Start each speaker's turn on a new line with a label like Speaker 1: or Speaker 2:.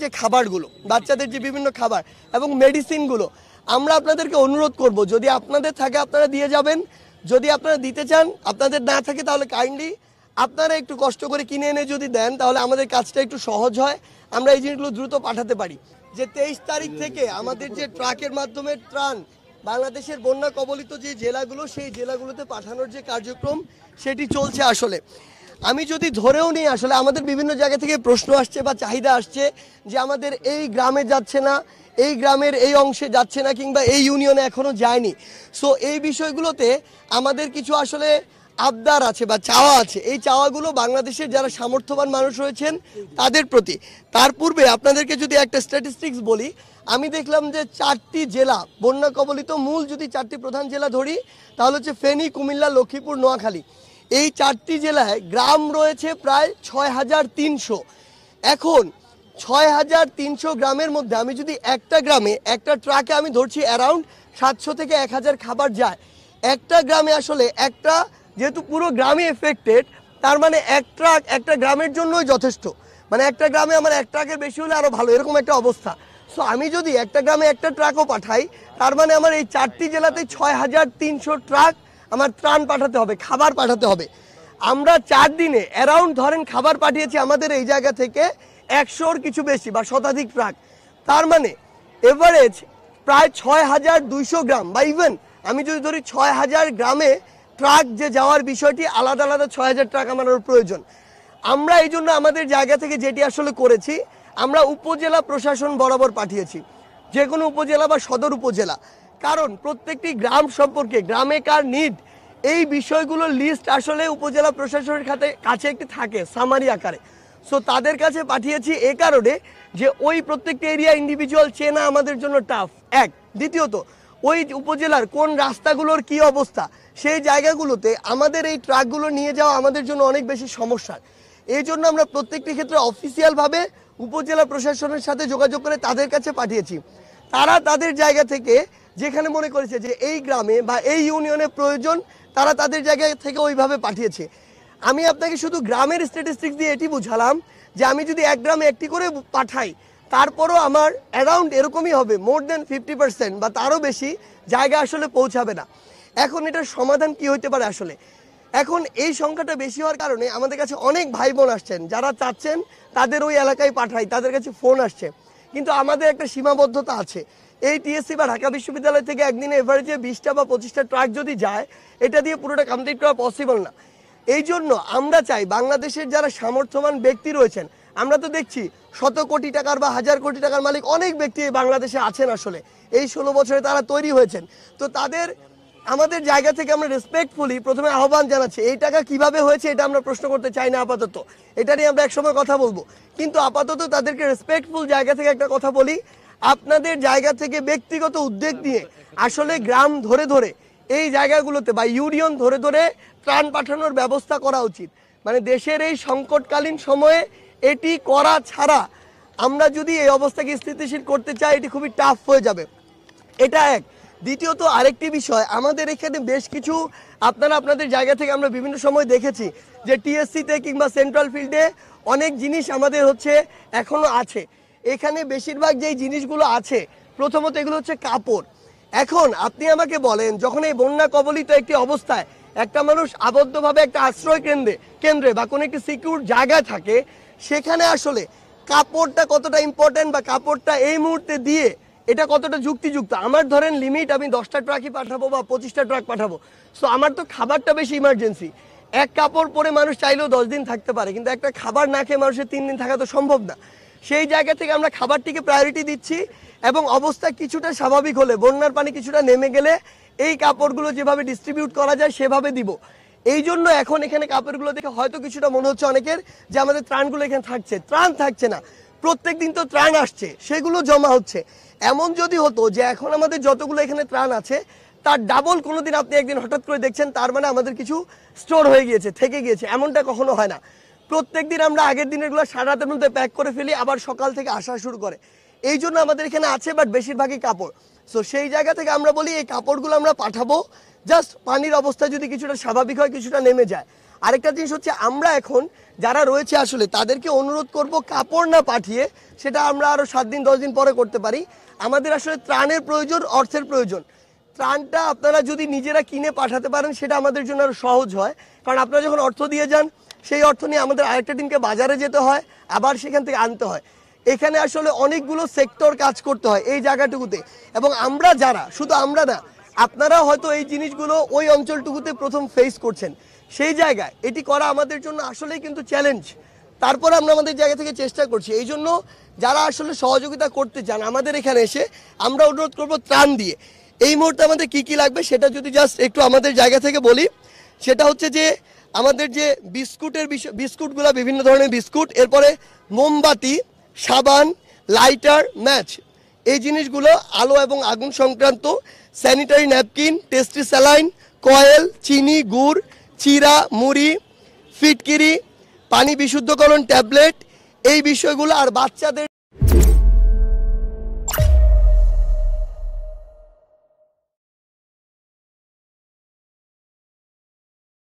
Speaker 1: যে খাবারগুলো, বাচ্চাদের যে বিভিন্ন খাবার এবং মেডিসিনগুলো, আমরা আপনাদেরকে অনুরোধ করব যদি আপনাদের থাকে আপনারা দিয়ে যাবেন, যদি আপনারা দিতে চান, আপনাদের না থাকে তাহলে কাইন্ডলি আপনারা একটু কষ্ট করে কিনে এনে যদি দেন তাহলে আমাদের কাজটা একটু সহজ হয়, আমরা এই জিনিসগুলো দ্রুত পাঠাতে পারি। যে 23 তারিখ থেকে আমাদের যে ট্রাকের মাধ্যমে ত্রাণ বাংলাদেশের বন্যা কবলিত যে জেলাগুলো, সেই জেলাগুলোতে পাঠানোর যে কার্যক্রম সেটি চলছে। আসলে আমি যদি ধরেও নিই, আসলে আমাদের বিভিন্ন জায়গা থেকে প্রশ্ন আসছে বা চাহিদা আসছে যে আমাদের এই গ্রামে যাচ্ছে না, এই গ্রামের এই অংশে যাচ্ছে না, কিংবা এই ইউনিয়নে এখনো যায়নি। সো এই বিষয়গুলোতে আমাদের কিছু আসলে আবদার আছে বা চাওয়া আছে। এই চাওয়াগুলো বাংলাদেশের যারা সামর্থ্যবান মানুষ রয়েছেন তাদের প্রতি। তার পূর্বে আপনাদেরকে যদি একটা স্ট্যাটিস্টিক্স বলি, আমি দেখলাম যে 4টি জেলা বন্যা কবলিত, মূল যদি 4টি প্রধান জেলা ধরি তাহলে হচ্ছে ফেনী, কুমিল্লা, লক্ষ্মীপুর, নোয়াখালী। এই 4টি জেলায় গ্রাম রয়েছে প্রায় 6300। এখন 6300 গ্রামের মধ্যে আমি যদি একটা গ্রামে একটা ট্রাকে আমি ধরছি অ্যারাউন্ড 700 থেকে 1000 খাবার যায়। একটা গ্রামে আসলে একটা, যেহেতু পুরো গ্রামে এফেক্টেড, তার মানে এক ট্রাক একটা গ্রামের জন্যই যথেষ্ট। মানে একটা গ্রামে আমার এক ট্রাকের বেশি হলে আরও ভালো, এরকম একটা অবস্থা। সো আমি যদি একটা গ্রামে একটা ট্রাকও পাঠাই, তার মানে আমার এই 4টি জেলাতে 6300 ট্রাক আমার ত্রাণ পাঠাতে হবে, খাবার পাঠাতে হবে। আমরা 4 দিনে অ্যারাউন্ড ধরেন খাবার পাঠিয়েছি আমাদের এই জায়গা থেকে 100-র কিছু বেশি বা শতাধিক ট্রাক। তার মানে এভারেজ প্রায় 6200 গ্রাম, বা ইভেন আমি যদি ধরি 6000 গ্রামে ট্রাক যে যাওয়ার বিষয়টি, আলাদা আলাদা 6000 ট্রাক আমার প্রয়োজন। আমরা এই জন্য আমাদের জায়গা থেকে যেটি আসলে করেছি, আমরা উপজেলা প্রশাসন বরাবর পাঠিয়েছি, যে কোনো উপজেলা বা সদর উপজেলা। কারণ প্রত্যেকটি গ্রাম সম্পর্কে, গ্রামে কার নিড, এই বিষয়গুলোর লিস্ট আসলে উপজেলা প্রশাসনের কাছে একটি থাকে সামারি আকারে। সো তাদের কাছে পাঠিয়েছি এ কারণে যে ওই প্রত্যেকটি এরিয়া ইন্ডিভিজুয়াল চেনা আমাদের জন্য টাফ, এক। দ্বিতীয়ত ওই উপজেলার কোন রাস্তাগুলোর কি অবস্থা, সেই জায়গাগুলোতে আমাদের এই ট্রাকগুলো নিয়ে যাওয়া আমাদের জন্য অনেক বেশি সমস্যার। এই জন্য আমরা প্রত্যেকটি ক্ষেত্রে অফিসিয়ালভাবে উপজেলা প্রশাসনের সাথে যোগাযোগ করে তাদের কাছে পাঠিয়েছি। তারা তাদের জায়গা থেকে যেখানে মনে করেছে যে এই গ্রামে বা এই ইউনিয়নে প্রয়োজন, তারা তাদের জায়গা থেকে ওইভাবে পাঠিয়েছে। আমি আপনাকে শুধু গ্রামের স্ট্যাটিস্টিক্স দিয়ে এটি বুঝালাম যে আমি যদি এক গ্রামে একটি করে পাঠাই, তারপরও আমার অ্যারাউন্ড এরকমই হবে, মোর দেন 50% বা তারও বেশি জায়গা আসলে পৌঁছাবে না। এখন এটার সমাধান কি হতে পারে আসলে? এখন এই সংখ্যাটা বেশি হওয়ার কারণে আমাদের কাছে অনেক ভাই বোন আসছেন যারা চাচ্ছেন তাদের ওই এলাকায় পাঠাই, তাদের কাছে ফোন আসছে। কিন্তু আমাদের একটা সীমাবদ্ধতা আছে। এই টিএসসি বা ঢাকা বিশ্ববিদ্যালয় থেকে একদিনে এভারেজে 20টা বা 25টা ট্রাক যদি যায়, এটা দিয়ে পুরোটা কমপ্লিট করা পসিবল না। এই জন্য আমরা চাই বাংলাদেশের যারা সামর্থ্যবান ব্যক্তি রয়েছেন, আমরা তো দেখছি শত কোটি টাকার বা হাজার কোটি টাকার মালিক অনেক ব্যক্তি বাংলাদেশে আছেন, আসলে এই 16 বছরে তারা তৈরি হয়েছেন। তো তাদের আমাদের জায়গা থেকে আমরা রেসপেক্টফুলি প্রথমে আহ্বান জানাচ্ছি, এই টাকা কিভাবে হয়েছে এটা আমরা প্রশ্ন করতে চাই না আপাতত, এটা নিয়ে আমরা একসময় কথা বলবো। কিন্তু আপাতত তাদেরকে রেসপেক্টফুল জায়গা থেকে একটা কথা বলি, আপনাদের জায়গা থেকে ব্যক্তিগত উদ্যোগ নিয়ে আসলে গ্রাম ধরে ধরে এই জায়গাগুলোতে বা ইউনিয়ন ধরে ধরে ত্রাণ পাঠানোর ব্যবস্থা করা উচিত। মানে দেশের এই সংকটকালীন সময়ে এটি করা ছাড়া আমরা যদি এই অবস্থাকে স্থিতিশীল করতে চাই, এটি খুবই টাফ হয়ে যাবে। এটা এক। দ্বিতীয়ত আরেকটি বিষয়, আমাদের এখানে বেশ কিছু আপনাদের জায়গা থেকে আমরা বিভিন্ন সময় দেখেছি যে টিএসসিতে কিংবা সেন্ট্রাল ফিল্ডে অনেক জিনিস আমাদের হচ্ছে এখনো আছে। এখানে বেশিরভাগ যেই জিনিসগুলো আছে, প্রথমত এগুলো হচ্ছে কাপড়। এখন আপনি আমাকে বলেন, যখন এই বন্যা কবলিত একটি অবস্থায় একটা মানুষ আবদ্ধভাবে একটা আশ্রয় কেন্দ্রে বা কোনো একটি সিকিউর জায়গায় থাকে, সেখানে আসলে কাপড়টা কতটা ইম্পর্টেন্ট বা কাপড়টা এই মুহূর্তে দিয়ে এটা কতটা যুক্তিযুক্ত। আমার ধরেন লিমিট আমি 10টা ট্রাকই পাঠাবো বা 25টা ট্রাক পাঠাবো। সো আমার তো খাবারটা বেশি ইমার্জেন্সি। এক কাপড় পরে মানুষ চাইলেও 10 দিন থাকতে পারে, কিন্তু একটা খাবার না খেয়ে মানুষের 3 দিন থাকা তো সম্ভব না। সেই জায়গা থেকে আমরা খাবারটিকে প্রায়োরিটি দিচ্ছি এবং অবস্থা কিছুটা স্বাভাবিক হলে, বন্যার পানি কিছুটা নেমে গেলে এই কাপড়গুলো যেভাবে ডিস্ট্রিবিউট করা যায় সেভাবে দিব। এই জন্য এখন এখানে কাপড়গুলো দেখে হয়তো কিছুটা মনে হচ্ছে অনেকের যে আমাদের ত্রাণগুলো এখানে থাকছে। ত্রাণ থাকছে না, প্রত্যেক দিন তো ত্রাণ আসছে, সেগুলো জমা হচ্ছে। এমন যদি হতো যে এখন আমাদের যতগুলো এখানে ত্রাণ আছে তার ডাবল কোনোদিন আপনি একদিন হঠাৎ করে দেখছেন, তার মানে আমাদের কিছু স্টোর হয়ে গিয়েছে, থেকে গিয়েছে, এমনটা কখনো হয় না। প্রত্যেক দিন আমরা আগের দিনেরগুলো সারা রাতের মধ্যে প্যাক করে ফেলি, আবার সকাল থেকে আসা শুরু করে। এই জন্য আমাদের এখানে আছে, বাট বেশিরভাগই কাপড়। সো সেই জায়গা থেকে আমরা বলি এই কাপড়গুলো আমরা পাঠাবো, জাস্ট পানির অবস্থা যদি কিছুটা স্বাভাবিক হয়, কিছুটা নেমে যায়। আরেকটা জিনিস হচ্ছে আমরা এখন যারা রয়েছে আসলে তাদেরকে অনুরোধ করব কাপড় না পাঠিয়ে, সেটা আমরা আরও 7 দিন 10 দিন পরে করতে পারি। আমাদের আসলে ত্রাণের প্রয়োজন, অর্থের প্রয়োজন। ত্রাণটা আপনারা যদি নিজেরা কিনে পাঠাতে পারেন সেটা আমাদের জন্য আরও সহজ হয়, কারণ আপনারা যখন অর্থ দিয়ে যান সেই অর্থ নিয়ে আমাদের আরেকটা টিমকে বাজারে যেতে হয়, আবার সেখান থেকে আনতে হয়। এখানে আসলে অনেকগুলো সেক্টর কাজ করতে হয় এই জায়গাটুকুতে, এবং আমরা যারা, শুধু আমরা না, আপনারা হয়তো এই জিনিসগুলো ওই অঞ্চলটুকুতে প্রথম ফেস করছেন, সেই জায়গায় এটি করা আমাদের জন্য আসলেই কিন্তু চ্যালেঞ্জ। তারপরে আমরা আমাদের জায়গা থেকে চেষ্টা করছি। এই জন্য যারা আসলে সহযোগিতা করতে চান আমাদের এখানে এসে, আমরা অনুরোধ করব ত্রাণ দিয়ে। এই মুহূর্তে আমাদের কি কি লাগবে সেটা যদি জাস্ট একটু আমাদের জায়গা থেকে বলি, সেটা হচ্ছে যে আমাদের যে বিস্কুটের বিস্কুটগুলো, বিভিন্ন ধরনের বিস্কুট, এরপরে মোমবাতি, সাবান, লাইটার, ম্যাচ, এই জিনিসগুলো, আলো এবং আগুন সংক্রান্ত, sanitary napkin, tasty saline, coil, চিনি, গুড়, চিরা, মুড়ি, ফিটকিরি, পানি বিশুদ্ধকরণ ট্যাবলেট, এই বিষয়গুলো, আর বাচ্চাদের